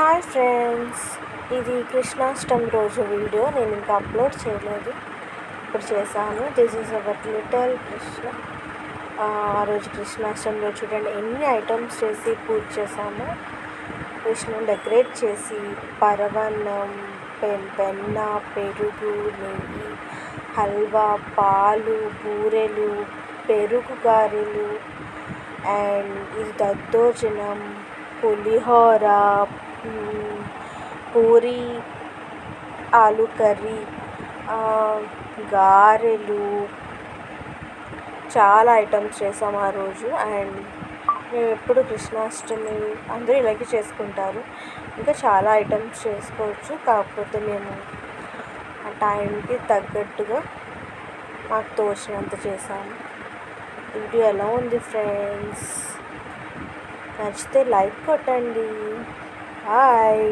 Hi friends, ఇది కృష్ణాష్టమి రోజు video. నేను ఇంకా అప్లోడ్ చేయలేదు, ఇప్పుడు చేశాను. This is our little Krishna. ఆ రోజు కృష్ణాష్టమి రోజు చూడండి ఎన్ని ఐటమ్స్ చేసి పూజ చేశాము. కృష్ణుని డెకరేట్ చేసి పరవన్నం, వెన్న, పెరుగు, నెయ్యి, హల్వా, పాలు, బూరెలు, పెరుగు గారెలు, అండ్ ఇది దద్దోజనం, పులిహోర, పూరి, ఆలు కర్రీ, గారెలు, చాలా ఐటమ్స్ చేసాము ఆ రోజు. అండ్ మేము ఎప్పుడు కృష్ణాష్టమి అందరూ ఇలాగే చేసుకుంటారు. ఇంకా చాలా ఐటమ్స్ చేసుకోవచ్చు, కాకపోతే మేము ఆ టైంకి తగ్గట్టుగా మాకు తోచినంత చేసాము. వీడియో ఎలా ఉంది ఫ్రెండ్స్? నచ్చితే లైక్ కొట్టండి. బాయ్.